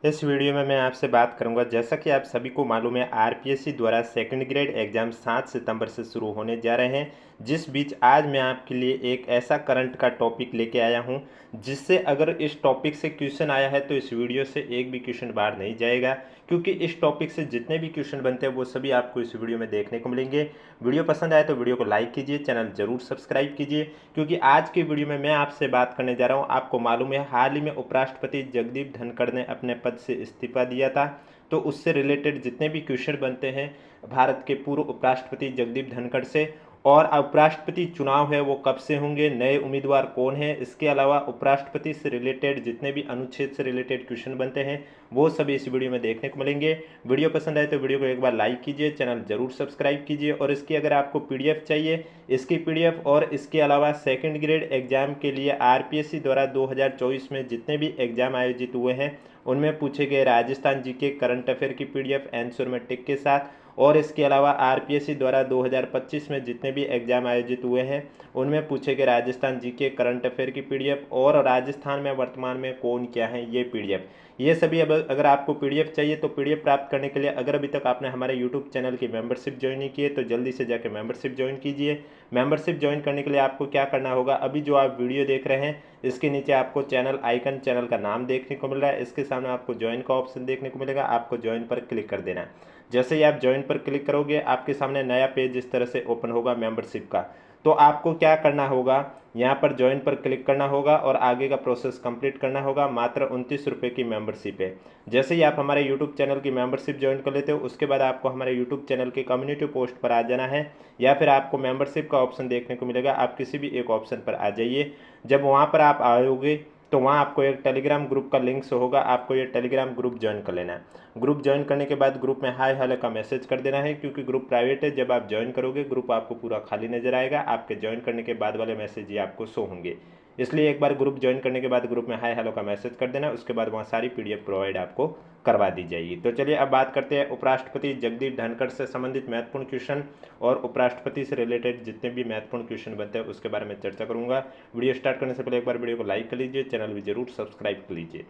इस वीडियो में मैं आपसे बात करूंगा। जैसा कि आप सभी को मालूम है, आरपीएससी द्वारा सेकंड ग्रेड एग्जाम 7 सितंबर से शुरू होने जा रहे हैं। जिस बीच आज मैं आपके लिए एक ऐसा करंट का टॉपिक लेके आया हूं जिससे अगर इस टॉपिक से क्वेश्चन आया है तो इस वीडियो से एक भी क्वेश्चन बाहर नहीं जाएगा, क्योंकि इस टॉपिक से जितने भी क्वेश्चन बनते हैं वो सभी आपको इस वीडियो में देखने को मिलेंगे। वीडियो पसंद आए तो वीडियो को लाइक कीजिए, चैनल जरूर सब्सक्राइब कीजिए, क्योंकि आज की वीडियो में मैं आपसे बात करने जा रहा हूं। आपको मालूम है, हाल ही में उपराष्ट्रपति जगदीप धनखड़ ने अपने पद से इस्तीफा दिया था, तो उससे रिलेटेड जितने भी क्वेश्चन बनते हैं भारत के पूर्व उपराष्ट्रपति जगदीप धनखड़ से, और उपराष्ट्रपति चुनाव है वो कब से होंगे, नए उम्मीदवार कौन है, इसके अलावा उपराष्ट्रपति से रिलेटेड जितने भी अनुच्छेद से रिलेटेड क्वेश्चन बनते हैं वो सभी इस वीडियो में देखने को मिलेंगे। वीडियो पसंद आए तो वीडियो को एक बार लाइक कीजिए, चैनल जरूर सब्सक्राइब कीजिए, और इसकी अगर आपको पीडीएफ चाहिए, इसकी पीडीएफ और इसके अलावा सेकंड ग्रेड एग्जाम के लिए आरपीएससी द्वारा 2024 में जितने भी एग्जाम आयोजित हुए हैं उनमें पूछे गए राजस्थान जीके करंट अफेयर की पीडीएफ आंसर में टिक के साथ, और इसके अलावा आरपीएससी द्वारा 2025 में जितने भी एग्जाम आयोजित हुए हैं उनमें पूछे गए राजस्थान जीके करंट अफेयर की पीडीएफ और राजस्थान में वर्तमान में कौन क्या है ये पीडीएफ, ये सभी। अब अगर आपको पीडीएफ चाहिए तो पीडीएफ प्राप्त करने के लिए अगर अभी तक आपने हमारे यूट्यूब चैनल की मेंबरशिप ज्वाइन नहीं की है तो जल्दी से जाकर मेंबरशिप ज्वाइन कीजिए। मेंबरशिप ज्वाइन करने के लिए आपको क्या करना होगा, अभी जो आप वीडियो देख रहे हैं इसके नीचे आपको चैनल आइकन, चैनल का नाम देखने को मिल रहा है, इसके सामने आपको ज्वाइन का ऑप्शन देखने को मिलेगा, आपको ज्वाइन पर क्लिक कर देना है। जैसे ही आप ज्वाइन पर क्लिक करोगे आपके सामने नया पेज इस तरह से ओपन होगा मेंबरशिप का। तो आपको क्या करना होगा, यहाँ पर ज्वाइन पर क्लिक करना होगा और आगे का प्रोसेस कंप्लीट करना होगा। मात्र 29 रुपये की मेंबरशिप है। जैसे ही आप हमारे यूट्यूब चैनल की मेंबरशिप ज्वाइन कर लेते हो उसके बाद आपको हमारे यूट्यूब चैनल के कम्युनिटी पोस्ट पर आ जाना है, या फिर आपको मेंबरशिप का ऑप्शन देखने को मिलेगा, आप किसी भी एक ऑप्शन पर आ जाइए। जब वहाँ पर आप आओगे तो वहाँ आपको एक टेलीग्राम ग्रुप का लिंक से होगा, आपको ये टेलीग्राम ग्रुप ज्वाइन कर लेना है। ग्रुप ज्वाइन करने के बाद ग्रुप में हाय हेलो का मैसेज कर देना है, क्योंकि ग्रुप प्राइवेट है। जब आप ज्वाइन करोगे ग्रुप आपको पूरा खाली नजर आएगा, आपके ज्वाइन करने के बाद वाले मैसेज ही आपको शो होंगे। इसलिए एक बार ग्रुप ज्वाइन करने के बाद ग्रुप में हाय हेलो का मैसेज कर देना, उसके बाद वहाँ सारी पीडीएफ प्रोवाइड आपको करवा दी जाएगी। तो चलिए अब बात करते हैं उपराष्ट्रपति जगदीप धनखड़ से संबंधित महत्वपूर्ण क्वेश्चन और उपराष्ट्रपति से रिलेटेड जितने भी महत्वपूर्ण क्वेश्चन बनते हैं उसके बारे में चर्चा करूंगा। वीडियो स्टार्ट करने से पहले एक बार वीडियो को लाइक कर लीजिए, चैनल भी जरूर सब्सक्राइब कर लीजिए,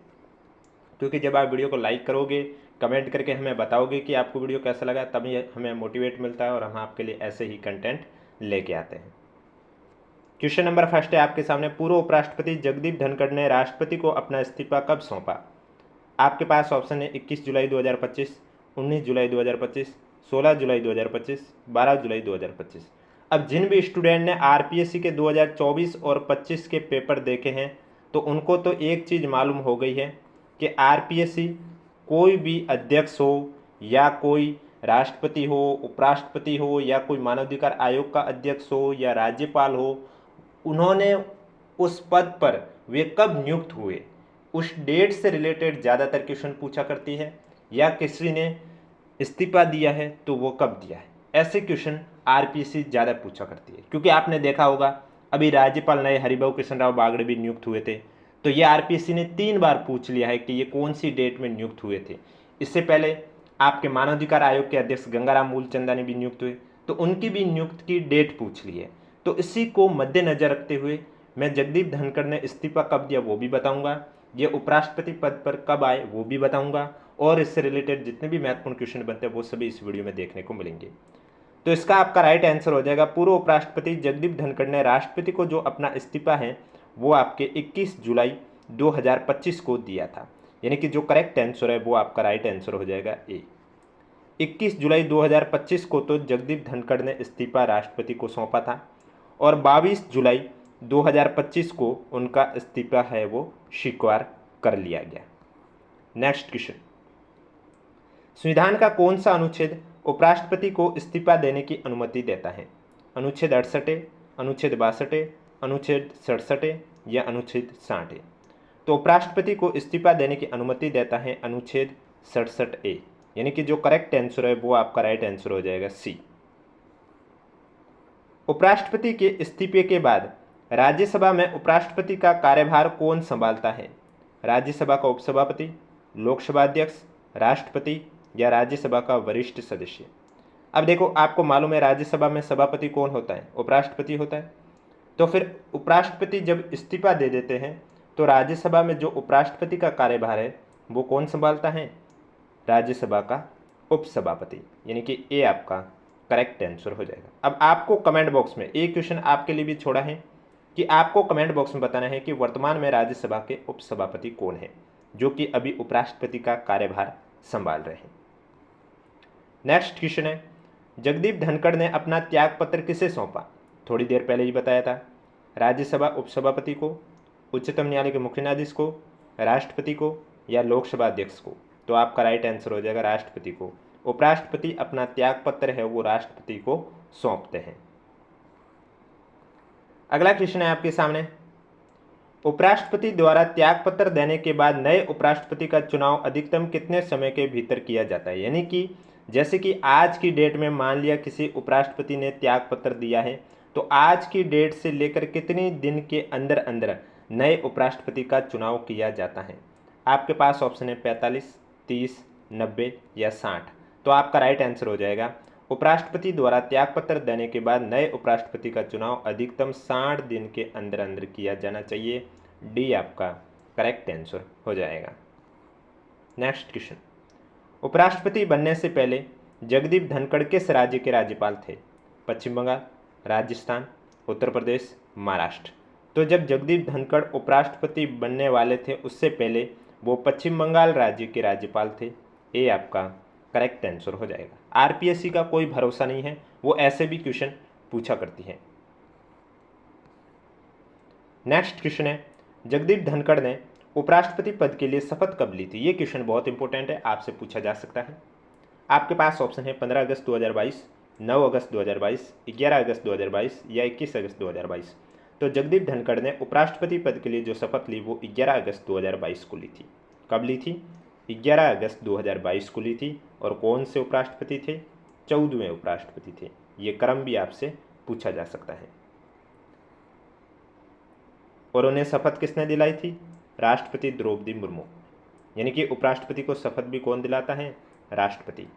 क्योंकि जब आप वीडियो को लाइक करोगे, कमेंट करके हमें बताओगे कि आपको वीडियो कैसा लगा, तभी हमें मोटिवेट मिलता है और हम आपके लिए ऐसे ही कंटेंट लेके आते हैं। क्वेश्चन नंबर फर्स्ट है आपके सामने, पूर्व उपराष्ट्रपति जगदीप धनखड़ ने राष्ट्रपति को अपना इस्तीफा कब सौंपा? आपके पास ऑप्शन है 21 जुलाई 2025, 19 जुलाई 2025, 16 जुलाई 2025, 12 जुलाई 2025। अब जिन भी स्टूडेंट ने आरपीएससी के 2024 और 25 के पेपर देखे हैं तो उनको तो एक चीज़ मालूम हो गई है कि आरपीएससी कोई भी अध्यक्ष हो या कोई राष्ट्रपति हो, उपराष्ट्रपति हो या कोई मानवाधिकार आयोग का अध्यक्ष हो या राज्यपाल हो, उन्होंने उस पद पर वे कब नियुक्त हुए उस डेट से रिलेटेड ज़्यादातर क्वेश्चन पूछा करती है, या किसी ने इस्तीफा दिया है तो वो कब दिया है, ऐसे क्वेश्चन आरपीएससी ज़्यादा पूछा करती है। क्योंकि आपने देखा होगा अभी राज्यपाल नए हरिभाऊ कृष्ण राव बागड़े भी नियुक्त हुए थे, तो ये आरपीएससी ने 3 बार पूछ लिया है कि ये कौन सी डेट में नियुक्त हुए थे। इससे पहले आपके मानवाधिकार आयोग के अध्यक्ष गंगाराम मूलचंदानी भी नियुक्त हुए, तो उनकी भी नियुक्त की डेट पूछ ली है। तो इसी को मद्देनजर रखते हुए मैं जगदीप धनखड़ ने इस्तीफा कब दिया वो भी बताऊंगा, ये उपराष्ट्रपति पद पर कब आए वो भी बताऊंगा, और इससे रिलेटेड जितने भी महत्वपूर्ण क्वेश्चन बनते हैं वो सभी इस वीडियो में देखने को मिलेंगे। तो इसका आपका राइट आंसर हो जाएगा, पूर्व उपराष्ट्रपति जगदीप धनखड़ ने राष्ट्रपति को जो अपना इस्तीफा है वो आपके 21 जुलाई 2025 को दिया था, यानी कि जो करेक्ट आंसर है वो आपका राइट आंसर हो जाएगा ए। 21 जुलाई 2025 को तो जगदीप धनखड़ ने इस्तीफा राष्ट्रपति को सौंपा था, और 22 जुलाई 2025 को उनका इस्तीफा है वो स्वीकार कर लिया गया। नेक्स्ट क्वेश्चन, संविधान का कौन सा अनुच्छेद उपराष्ट्रपति को इस्तीफा देने की अनुमति देता है? अनुच्छेद 68, अनुच्छेद 62, अनुच्छेद 67 या अनुच्छेद 60? तो उपराष्ट्रपति को इस्तीफा देने की अनुमति देता है अनुच्छेद 67A, यानी कि जो करेक्ट आंसर है वो आपका राइट आंसर हो जाएगा सी। उपराष्ट्रपति के इस्तीफे के बाद राज्यसभा में उपराष्ट्रपति का कार्यभार कौन संभालता है? राज्यसभा का उपसभापति, लोकसभा अध्यक्ष, राष्ट्रपति या राज्यसभा का वरिष्ठ सदस्य? अब देखो, आपको मालूम है राज्यसभा में सभापति कौन होता है? उपराष्ट्रपति होता है। तो फिर उपराष्ट्रपति जब इस्तीफा दे देते हैं तो राज्यसभा में जो उपराष्ट्रपति का कार्यभार है वो कौन संभालता है? राज्यसभा का उपसभापति, यानी कि ए आपका करेक्ट आंसर हो जाएगा। अब आपको कमेंट बॉक्स में एक क्वेश्चन आपके लिए भी छोड़ा है कि आपको कमेंट बॉक्स में बताना है कि वर्तमान में राज्यसभा के उपसभापति कौन है, जो कि अभी उपराष्ट्रपति का कार्यभार संभाल रहे हैं। नेक्स्ट क्वेश्चन है, जगदीप धनखड़ ने अपना त्यागपत्र किसे सौंपा? थोड़ी देर पहले ही बताया था, राज्यसभा उपसभापति को, उच्चतम न्यायालय के मुख्य न्यायाधीश को, राष्ट्रपति को या लोकसभा अध्यक्ष को। तो आपका राइट आंसर हो जाएगा राष्ट्रपति को। उपराष्ट्रपति अपना त्यागपत्र है वो राष्ट्रपति को सौंपते हैं। अगला क्वेश्चन है आपके सामने, उपराष्ट्रपति द्वारा त्यागपत्र देने के बाद नए उपराष्ट्रपति का चुनाव अधिकतम कितने समय के भीतर किया जाता है? यानी कि जैसे कि आज की डेट में मान लिया किसी उपराष्ट्रपति ने त्यागपत्र दिया है, तो आज की डेट से लेकर कितने दिन के अंदर अंदर नए उपराष्ट्रपति का चुनाव किया जाता है? आपके पास ऑप्शन है 45, 30, 90 या 60। तो आपका राइट आंसर हो जाएगा, उपराष्ट्रपति द्वारा त्यागपत्र देने के बाद नए उपराष्ट्रपति का चुनाव अधिकतम 60 दिन के अंदर अंदर किया जाना चाहिए। डी आपका करेक्ट आंसर हो जाएगा। नेक्स्ट क्वेश्चन, उपराष्ट्रपति बनने से पहले जगदीप धनखड़ किस राज्य के राज्यपाल थे? पश्चिम बंगाल, राजस्थान, उत्तर प्रदेश, महाराष्ट्र। तो जब जगदीप धनखड़ उपराष्ट्रपति बनने वाले थे उससे पहले वो पश्चिम बंगाल राज्य के राज्यपाल थे। ए आपका करेक्ट आंसर हो जाएगा। आरपीएससी का कोई भरोसा नहीं है, वो ऐसे भी क्वेश्चन पूछा करती है। नेक्स्ट क्वेश्चन है, जगदीप धनखड़ ने उपराष्ट्रपति पद के लिए शपथ कब ली थी? ये क्वेश्चन बहुत इंपॉर्टेंट है, आपसे पूछा जा सकता है। आपके पास ऑप्शन है 15 अगस्त 2022, 9 अगस्त 2022, 11 अगस्त 2022 या 21 अगस्त 2022। तो जगदीप धनखड़ ने उपराष्ट्रपति पद के लिए जो शपथ ली वो 11 अगस्त 2022 को ली थी। कब ली थी? 11 अगस्त 2022 को ली थी। और कौन से उपराष्ट्रपति थे? 14वें उपराष्ट्रपति थे। ये क्रम भी आपसे पूछा जा सकता है। और उन्हें शपथ किसने दिलाई थी? राष्ट्रपति द्रौपदी मुर्मू। यानी कि उपराष्ट्रपति को शपथ भी कौन दिलाता है? राष्ट्रपति।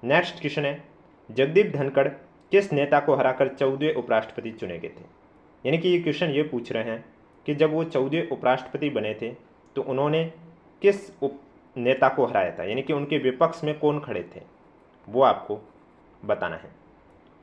नेक्स्ट क्वेश्चन है, जगदीप धनखड़ किस नेता को हराकर 14वें उपराष्ट्रपति चुने गए थे? यानी कि ये क्वेश्चन ये पूछ रहे हैं कि जब वो 14वें उपराष्ट्रपति बने थे तो उन्होंने किस नेता को हराया था, यानी कि उनके विपक्ष में कौन खड़े थे, वो आपको बताना है।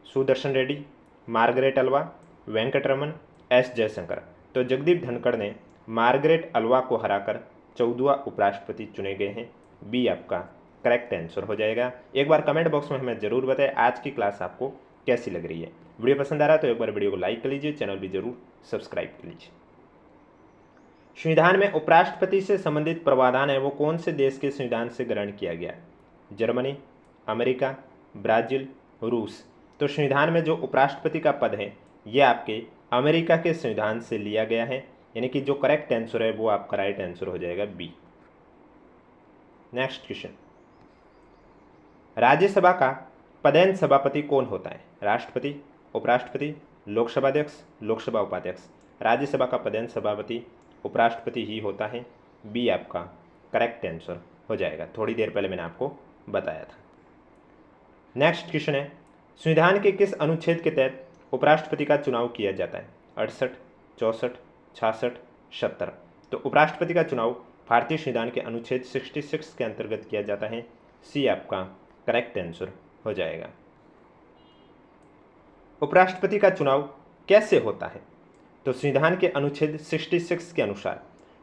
Sudarshan Reddy, Margaret Alva, Venkataraman, S Jaishankar. तो जगदीप धनखड़ ने मार्गरेट अल्वा को हराकर 14वां उपराष्ट्रपति चुने गए हैं। बी आपका करेक्ट आंसर हो जाएगा। एक बार कमेंट बॉक्स में हमें ज़रूर बताएं आज की क्लास आपको कैसी लग रही है। वीडियो पसंद आ रहा है तो एक बार वीडियो को लाइक कर लीजिए, चैनल भी जरूर सब्सक्राइब कर लीजिए। संविधान में उपराष्ट्रपति से संबंधित प्रावधान है वो कौन से देश के संविधान से ग्रहण किया गया? जर्मनी, अमेरिका, ब्राज़ील, रूस। तो संविधान में जो उपराष्ट्रपति का पद है ये आपके अमेरिका के संविधान से लिया गया है, यानी कि जो करेक्ट आंसर है वो आपका राइट आंसर हो जाएगा बी। नेक्स्ट क्वेश्चन, राज्यसभा का पदेन सभापति कौन होता है? राष्ट्रपति, उपराष्ट्रपति, लोकसभा अध्यक्ष, लोकसभा उपाध्यक्ष। राज्यसभा का पदेन सभापति उपराष्ट्रपति ही होता है। बी आपका करेक्ट आंसर हो जाएगा। थोड़ी देर पहले मैंने आपको बताया था। नेक्स्ट क्वेश्चन है, संविधान के किस अनुच्छेद के तहत उपराष्ट्रपति का चुनाव किया जाता है? 68, 64, 66, 70। तो उपराष्ट्रपति का चुनाव भारतीय संविधान के अनुच्छेद 66 के अंतर्गत किया जाता है। सी आपका करेक्ट आंसर हो जाएगा। उपराष्ट्रपति का चुनाव कैसे होता है? तो संविधान के अनुच्छेद 66 के अनुसार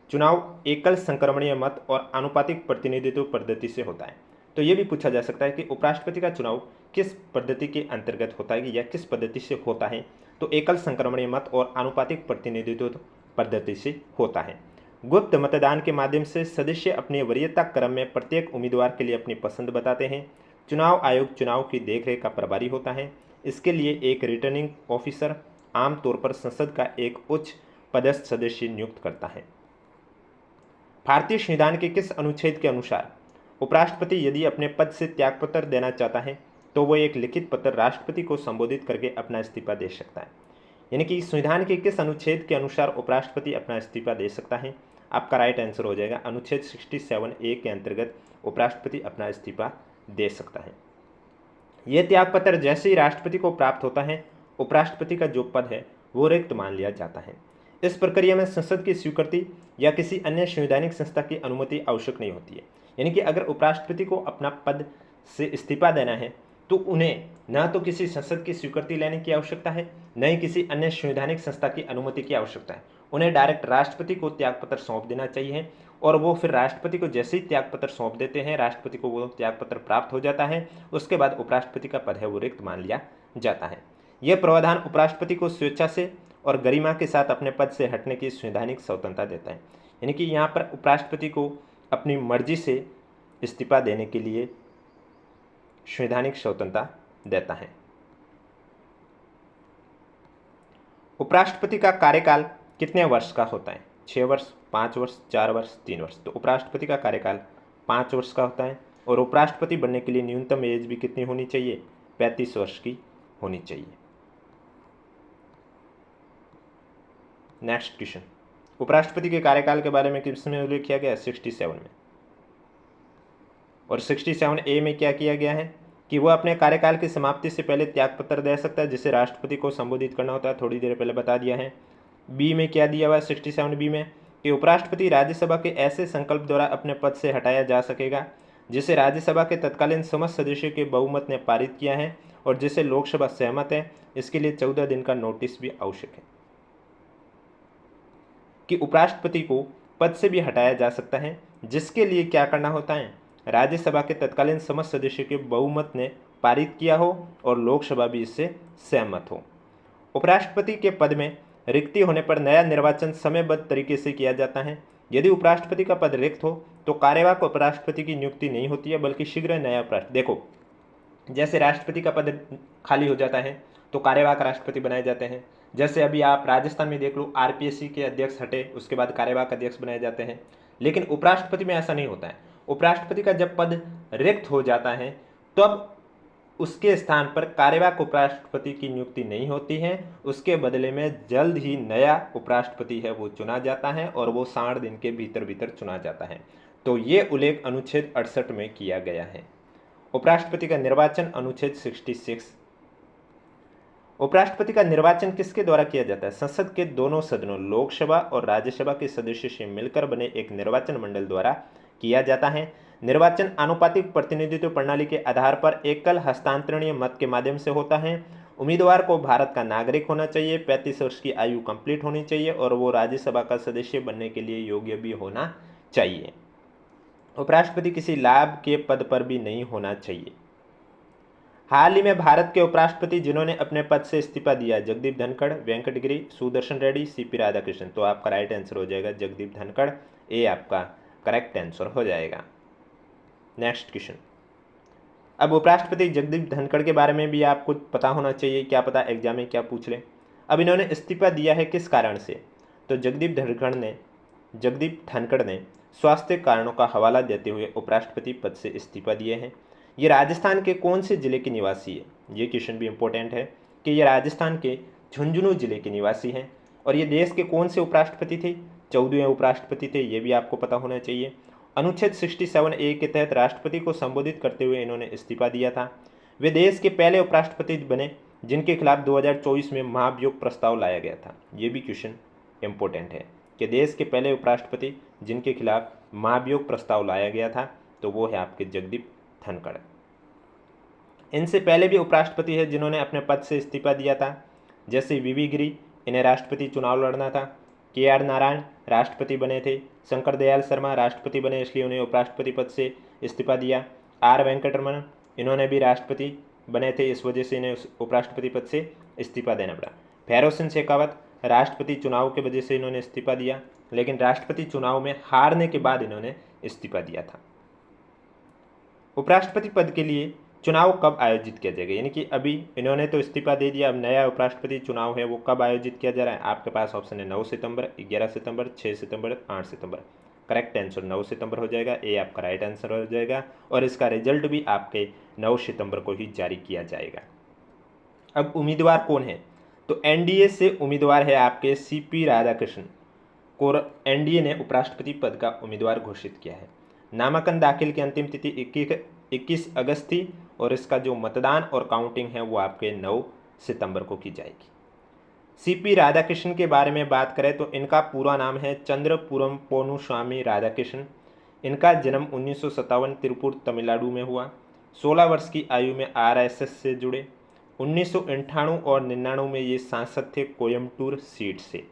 चुनाव एकल संक्रमणीय मत और आनुपातिक प्रतिनिधित्व पद्धति से होता है। तो ये भी पूछा जा सकता है कि उपराष्ट्रपति का चुनाव किस पद्धति के अंतर्गत होता है या किस पद्धति से होता है? तो एकल संक्रमणीय मत और आनुपातिक प्रतिनिधित्व पद्धति से होता है। गुप्त मतदान के माध्यम से सदस्य अपने वरीयता क्रम में प्रत्येक उम्मीदवार के लिए अपनी पसंद बताते हैं। चुनाव आयोग चुनाव की देखरेख का प्रभारी होता है। इसके लिए एक रिटर्निंग ऑफिसर आमतौर पर संसद का एक उच्च पदस्थ सदस्य नियुक्त करता है। भारतीय संविधान के किस अनुच्छेद के अनुसार उपराष्ट्रपति यदि अपने पद से त्यागपत्र देना चाहता है तो वो एक लिखित पत्र राष्ट्रपति को संबोधित करके अपना इस्तीफा दे सकता है? यानी कि संविधान के किस अनुच्छेद के अनुसार उपराष्ट्रपति अपना इस्तीफा दे सकता है? आपका राइट आंसर हो जाएगा अनुच्छेद 67A के अंतर्गत उपराष्ट्रपति अपना इस्तीफा दे सकता है। यह त्यागपत्र जैसे ही राष्ट्रपति को प्राप्त होता है उपराष्ट्रपति का जो पद है वो रिक्त मान लिया जाता है। इस प्रक्रिया में संसद की स्वीकृति या किसी अन्य संवैधानिक संस्था की अनुमति आवश्यक नहीं होती है। यानी कि अगर उपराष्ट्रपति को अपना पद से इस्तीफा देना है तो उन्हें न तो किसी संसद की स्वीकृति लेने की आवश्यकता है, न ही किसी अन्य संवैधानिक संस्था की अनुमति की आवश्यकता है। उन्हें डायरेक्ट राष्ट्रपति को त्यागपत्र सौंप देना चाहिए और वो फिर राष्ट्रपति को जैसे ही त्यागपत्र सौंप देते हैं, राष्ट्रपति को वो त्यागपत्र प्राप्त हो जाता है, उसके बाद उपराष्ट्रपति का पद है वो रिक्त मान लिया जाता है। यह प्रावधान उपराष्ट्रपति को स्वेच्छा से और गरिमा के साथ अपने पद से हटने की संवैधानिक स्वतंत्रता देता है। यानी कि यहाँ पर उपराष्ट्रपति को अपनी मर्जी से इस्तीफा देने के लिए संवैधानिक स्वतंत्रता देता है। उपराष्ट्रपति का कार्यकाल कितने वर्ष का होता है? 6 वर्ष, 5 वर्ष, 4 वर्ष, 3 वर्ष। तो उपराष्ट्रपति का कार्यकाल 5 वर्ष का होता है और उपराष्ट्रपति बनने के लिए न्यूनतम एज भी कितनी होनी चाहिए? 35 वर्ष की होनी चाहिए। नेक्स्ट क्वेश्चन, उपराष्ट्रपति के कार्यकाल के बारे में किस में उल्लेख किया गया? 67 में। और 67A में क्या किया गया है कि वह अपने कार्यकाल की समाप्ति से पहले त्यागपत्र दे सकता है, जिसे राष्ट्रपति को संबोधित करना होता है, थोड़ी देर पहले बता दिया है। बी में क्या दिया हुआ है 67B में कि उपराष्ट्रपति राज्यसभा के ऐसे संकल्प द्वारा अपने पद से हटाया जा सकेगा जिसे राज्यसभा के तत्कालीन समस्त सदस्यों के बहुमत ने पारित किया है और जिसे लोकसभा सहमत है। इसके लिए 14 दिन का नोटिस भी आवश्यक है। कि उपराष्ट्रपति को पद से भी हटाया जा सकता है, जिसके लिए क्या करना होता है? राज्यसभा के तत्कालीन समस्त सदस्यों के बहुमत ने पारित किया हो और लोकसभा भी इससे सहमत हो। उपराष्ट्रपति के पद में रिक्ति होने पर नया निर्वाचन समयबद्ध तरीके से किया जाता है। यदि उपराष्ट्रपति का पद रिक्त हो तो कार्यवाहक उपराष्ट्रपति की नियुक्ति नहीं होती है, बल्कि शीघ्र नया उपराष्ट्रपति। देखो, जैसे राष्ट्रपति का पद खाली हो जाता है तो कार्यवाहक राष्ट्रपति बनाए जाते हैं। जैसे अभी आप राजस्थान में देख लो, आरपीएससी के अध्यक्ष हटे, उसके बाद कार्यवाहक अध्यक्ष बनाए जाते हैं। लेकिन उपराष्ट्रपति में ऐसा नहीं होता है। उपराष्ट्रपति का जब पद रिक्त हो जाता है तब उसके स्थान पर कार्यवाहक उपराष्ट्रपति की नियुक्ति नहीं होती है, उसके बदले में जल्द ही नया उपराष्ट्रपति है वो चुना जाता है और वो 60 दिन के भीतर भीतर चुना जाता है। तो ये उल्लेख अनुच्छेद 68 में किया गया है। उपराष्ट्रपति का निर्वाचन अनुच्छेद 66। उपराष्ट्रपति का निर्वाचन किसके द्वारा किया जाता है? संसद के दोनों सदनों लोकसभा और राज्यसभा के सदस्यों से मिलकर बने एक निर्वाचन मंडल द्वारा किया जाता है। निर्वाचन आनुपातिक प्रतिनिधित्व प्रणाली के आधार पर एकल हस्तांतरणीय मत के माध्यम से होता है। उम्मीदवार को भारत का नागरिक होना चाहिए, 35 वर्ष की आयु कंप्लीट होनी चाहिए और वो राज्यसभा का सदस्य बनने के लिए योग्य भी होना चाहिए। उपराष्ट्रपति किसी लाभ के पद पर भी नहीं होना चाहिए। हाल ही में भारत के उपराष्ट्रपति जिन्होंने अपने पद से इस्तीफा दिया, जगदीप धनखड़, वेंकट गिरी, सुदर्शन रेड्डी, सीपी राधाकृष्णन। तो आपका राइट आंसर हो जाएगा जगदीप धनखड़, ए आपका करेक्ट आंसर हो जाएगा। नेक्स्ट क्वेश्चन, अब उपराष्ट्रपति जगदीप धनखड़ के बारे में भी आपको पता होना चाहिए, क्या पता एग्जाम में क्या पूछ ले। अब इन्होंने इस्तीफा दिया है किस कारण से? तो जगदीप धनखड़ ने स्वास्थ्य कारणों का हवाला देते हुए उपराष्ट्रपति पद से इस्तीफा दिए हैं। ये राजस्थान के कौन से जिले के निवासी है? ये क्वेश्चन भी इंपॉर्टेंट है कि ये राजस्थान के झुंझुनू जिले के निवासी हैं। और ये देश के कौन से उपराष्ट्रपति थे? 14वें उपराष्ट्रपति थे, ये भी आपको पता होना चाहिए। अनुच्छेद 67A के तहत राष्ट्रपति को संबोधित करते हुए इन्होंने इस्तीफा दिया था। वे देश के पहले उपराष्ट्रपति बने जिनके खिलाफ 2024 में महाभियोग प्रस्ताव लाया गया था। ये भी क्वेश्चन इंपॉर्टेंट है कि देश के पहले उपराष्ट्रपति जिनके खिलाफ महाभियोग प्रस्ताव लाया गया था, तो वो है आपके जगदीप धनखड़। इनसे पहले भी उपराष्ट्रपति है जिन्होंने अपने पद से इस्तीफा दिया था, जैसे वीवी गिरी, इन्हें राष्ट्रपति चुनाव लड़ना था। KR नारायण राष्ट्रपति बने थे। शंकर दयाल शर्मा राष्ट्रपति बने, इसलिए उन्हें उपराष्ट्रपति पद से इस्तीफा दिया। R वेंकटरमन, इन्होंने भी राष्ट्रपति बने थे, इस वजह से इन्हें उपराष्ट्रपति पद से इस्तीफा देना पड़ा। भैरव सिंह शेखावत राष्ट्रपति चुनाव की वजह से इन्होंने इस्तीफा दिया, लेकिन राष्ट्रपति चुनाव में हारने के बाद इन्होंने इस्तीफा दिया था। उपराष्ट्रपति पद के लिए चुनाव कब आयोजित किया जाएगा? यानी कि अभी इन्होंने तो इस्तीफा दे दिया, अब नया उपराष्ट्रपति चुनाव है वो कब आयोजित किया जा रहा है? आपके पास ऑप्शन है 9 सितंबर, 11 सितंबर, 6 सितंबर, 8 सितंबर। करेक्ट आंसर 9 सितंबर हो जाएगा, ए आपका राइट आंसर हो जाएगा। और इसका रिजल्ट भी आपके 9 सितंबर को ही जारी किया जाएगा। अब उम्मीदवार कौन है? तो NDA से उम्मीदवार है आपके CP राधाकृष्णन को NDA ने उपराष्ट्रपति पद का उम्मीदवार घोषित किया है। नामांकन दाखिल की अंतिम तिथि 21 अगस्त थी और इसका जो मतदान और काउंटिंग है वो आपके 9 सितंबर को की जाएगी। सीपी राधाकृष्णन के बारे में बात करें तो इनका पूरा नाम है चंद्रपुरम पोनुस्वामी राधाकृष्णन। इनका जन्म 1957 तिरुपुर तमिलनाडु में हुआ। 16 वर्ष की आयु में आरएसएस से जुड़े। 1998 और 99 में ये सांसद थे कोयम्बटूर सीट से।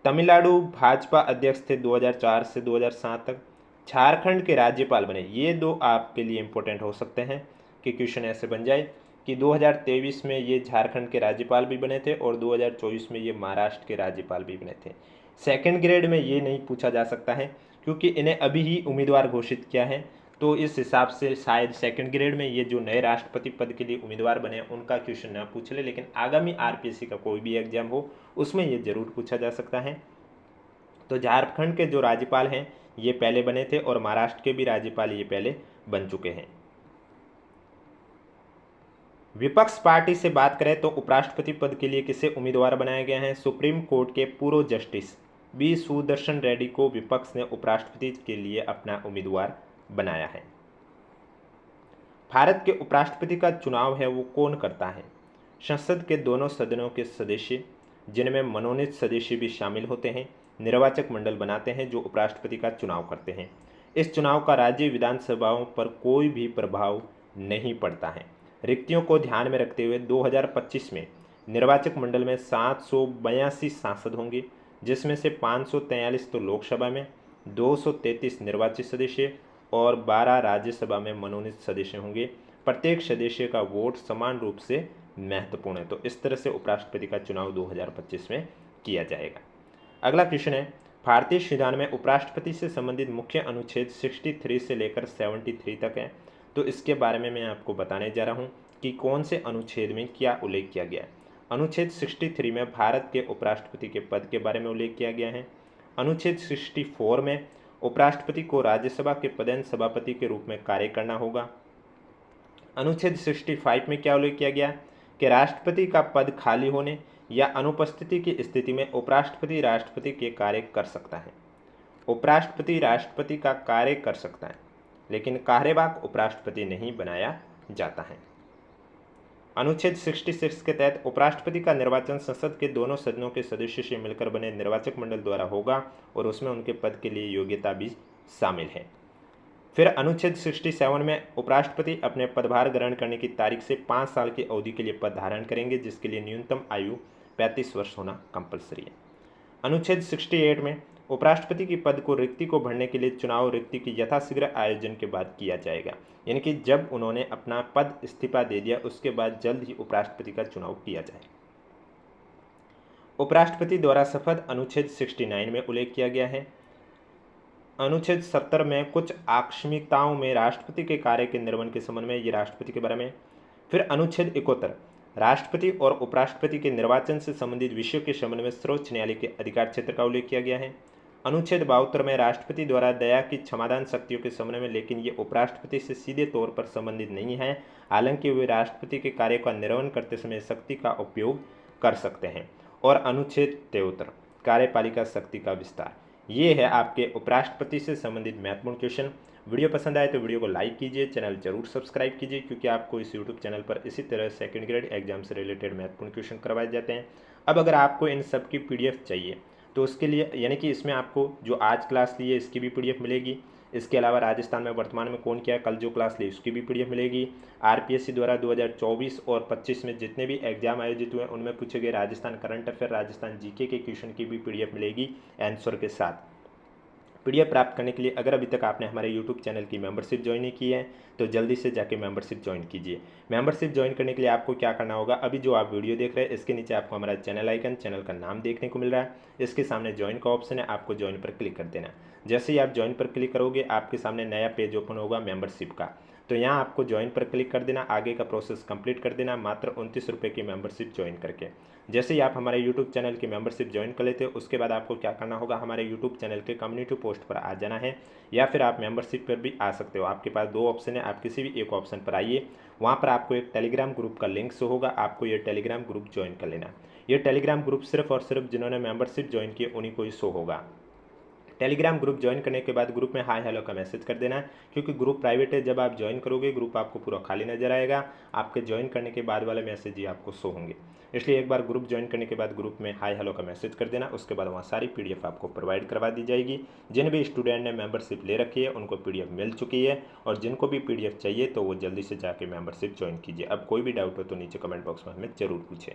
तमिलनाडु भाजपा अध्यक्ष थे 2004 से 2007 तक। झारखंड के राज्यपाल बने। ये दो आपके लिए इम्पोर्टेंट हो सकते हैं कि क्वेश्चन ऐसे बन जाए कि 2023 में ये झारखंड के राज्यपाल भी बने थे और 2024 में ये महाराष्ट्र के राज्यपाल भी बने थे। सेकंड ग्रेड में ये नहीं पूछा जा सकता है क्योंकि इन्हें अभी ही उम्मीदवार घोषित किया है, तो इस हिसाब से शायद सेकंड ग्रेड में ये जो नए राष्ट्रपति पद के लिए उम्मीदवार बने उनका क्वेश्चन ना पूछ ले, लेकिन आगामी आरपीएससी का कोई भी एग्जाम हो उसमें ये जरूर पूछा जा सकता है। तो झारखंड के जो राज्यपाल हैं ये पहले बने थे और महाराष्ट्र के भी राज्यपाल ये पहले बन चुके हैं। विपक्ष पार्टी से बात करें तो उपराष्ट्रपति पद के लिए किसे उम्मीदवार बनाया गया है? सुप्रीम कोर्ट के पूर्व जस्टिस बी सुदर्शन रेड्डी को विपक्ष ने उपराष्ट्रपति के लिए अपना उम्मीदवार बनाया है। भारत के उपराष्ट्रपति का चुनाव है वो कौन करता है? संसद के दोनों सदनों के सदस्य, जिनमें मनोनीत सदस्य भी शामिल होते हैं, निर्वाचक मंडल बनाते हैं जो उपराष्ट्रपति का चुनाव करते हैं। इस चुनाव का राज्य विधानसभाओं पर कोई भी प्रभाव नहीं पड़ता है। रिक्तियों को ध्यान में रखते हुए 2025 में निर्वाचक मंडल में 782 सांसद होंगे, जिसमें से 543 तो लोकसभा में, 233 निर्वाचित सदस्य और 12 राज्यसभा में मनोनीत सदस्य होंगे। प्रत्येक सदस्य का वोट समान रूप से महत्वपूर्ण है। तो इस तरह से उपराष्ट्रपति का चुनाव 2025 में किया जाएगा। अगला क्वेश्चन है, भारतीय संविधान में उपराष्ट्रपति से संबंधित मुख्य अनुच्छेद 63 से लेकर 73 तक है। तो इसके बारे में मैं आपको बताने जा रहा हूँ कि कौन से अनुच्छेद में क्या उल्लेख किया गया है। अनुच्छेद 63 में भारत के उपराष्ट्रपति के पद के बारे में उल्लेख किया गया है। अनुच्छेद 64 में उपराष्ट्रपति को राज्यसभा के पदेन सभापति के रूप में कार्य करना होगा। अनुच्छेद 65 में क्या उल्लेख किया गया कि राष्ट्रपति का पद खाली होने या अनुपस्थिति की स्थिति में उपराष्ट्रपति राष्ट्रपति के कार्य कर सकता है। उपराष्ट्रपति राष्ट्रपति का कार्य कर सकता है, लेकिन कार्यवाहक उपराष्ट्रपति नहीं बनाया जाता है। अनुच्छेद 66 के तहत उपराष्ट्रपति का निर्वाचन संसद के दोनों सदनों के सदस्यों से मिलकर बने निर्वाचक मंडल द्वारा होगा और उसमें उनके पद के लिए योग्यता भी शामिल है। फिर अनुच्छेद 67 में उपराष्ट्रपति अपने पदभार ग्रहण करने की तारीख से 5 साल की अवधि के लिए पद धारण करेंगे, जिसके लिए न्यूनतम आयु 35 वर्ष होना कंपलसरी है। अनुच्छेद 68 में उपराष्ट्रपति की पद को रिक्ति को भरने के लिए चुनाव रिक्ति की यथाशीघ्र आयोजन के बाद किया जाएगा, यानी कि जब उन्होंने अपना पद इस्तीफा दे दिया उसके बाद जल्द ही उपराष्ट्रपति का चुनाव किया जाए। उपराष्ट्रपति द्वारा शपथ अनुच्छेद 69 में उल्लेख किया गया है। अनुच्छेद 70 में कुछ आकस्मिकताओं में राष्ट्रपति के कार्य के निर्वहन के संबंध में ये राष्ट्रपति के बारे में। फिर अनुच्छेद 71 राष्ट्रपति और उपराष्ट्रपति के निर्वाचन से संबंधित विषयों के संबंध में सर्वोच्च न्यायालय के अधिकार क्षेत्र का उल्लेख किया गया है। अनुच्छेद 72 में राष्ट्रपति द्वारा दया की क्षमादान शक्तियों के संबंध में, लेकिन ये उपराष्ट्रपति से सीधे तौर पर संबंधित नहीं है, हालांकि वे राष्ट्रपति के कार्य का निर्वहन करते समय शक्ति का उपयोग कर सकते हैं। और अनुच्छेद 73 कार्यपालिका शक्ति का विस्तार। ये है आपके उपराष्ट्रपति से संबंधित महत्वपूर्ण क्वेश्चन। वीडियो पसंद आए तो वीडियो को लाइक कीजिए, चैनल जरूर सब्सक्राइब कीजिए, क्योंकि आपको इस यूट्यूब चैनल पर इसी तरह सेकंड ग्रेड एग्जाम से रिलेटेड महत्वपूर्ण क्वेश्चन करवाए जाते हैं। अब अगर आपको इन सब की पीडीएफ चाहिए तो उसके लिए, यानी कि इसमें आपको जो आज क्लास ली है इसकी भी पीडीएफ मिलेगी। इसके अलावा राजस्थान में वर्तमान में कौन क्या कल जो क्लास ली उसकी भी पीडीएफ मिलेगी। आरपीएससी द्वारा 2024 और 25 में जितने भी एग्जाम आयोजित हुए उनमें पूछे गए Rajasthan current affair, Rajasthan GK के क्वेश्चन की भी पीडीएफ मिलेगी आंसर के साथ। पीडीएफ प्राप्त करने के लिए अगर अभी तक आपने हमारे यूट्यूब चैनल की मेंबरशिप ज्वाइन नहीं की है तो जल्दी से जाके मेंबरशिप ज्वाइन कीजिए। मेंबरशिप ज्वाइन करने के लिए आपको क्या करना होगा, अभी जो आप वीडियो देख रहे हैं इसके नीचे आपको हमारा चैनल आइकन, चैनल का नाम देखने को मिल रहा है, इसके सामने ज्वाइन का ऑप्शन है, आपको ज्वाइन पर क्लिक कर देना। जैसे ही आप ज्वाइन पर क्लिक करोगे आपके सामने नया पेज ओपन होगा मेंबरशिप का, तो यहाँ आपको ज्वाइन पर क्लिक कर देना, आगे का प्रोसेस कंप्लीट कर देना मात्र 29 रुपये की मेंबरशिप ज्वाइन करके। जैसे ही आप हमारे यूट्यूब चैनल की मेंबरशिप ज्वाइन कर लेते हो उसके बाद आपको क्या करना होगा, हमारे यूट्यूब चैनल के कम्युनिटी पोस्ट पर आ जाना है, या फिर आप मेंबरशिप पर भी आ सकते हो। आपके पास दो ऑप्शन है, आप किसी भी एक ऑप्शन पर आइए, वहाँ पर आपको एक टेलीग्राम ग्रुप का लिंक शो होगा, आपको ये टेलीग्राम ग्रुप ज्वाइन कर लेना। ये टेलीग्राम ग्रुप सिर्फ और सिर्फ जिन्होंने मेंबरशिप ज्वाइन की उन्हीं को ही शो होगा। टेलीग्राम ग्रुप ज्वाइन करने के बाद ग्रुप में हाय हेलो का मैसेज कर देना है, क्योंकि ग्रुप प्राइवेट है। जब आप ज्वाइन करोगे ग्रुप आपको पूरा खाली नजर आएगा, आपके ज्वाइन करने के बाद वाले मैसेज ही आपको शो होंगे। इसलिए एक बार ग्रुप ज्वाइन करने के बाद ग्रुप में हाय हेलो का मैसेज कर देना, उसके बाद वहाँ सारी PDF आपको प्रोवाइड करवा दी जाएगी। जिन भी स्टूडेंट ने मेंबरशिप ले रखी है उनको PDF मिल चुकी है, और जिनको भी PDF चाहिए तो वो जल्दी से जाके मेंबरशिप ज्वाइन कीजिए। अब कोई भी डाउट हो तो नीचे कमेंट बॉक्स में हमें ज़रूर पूछें।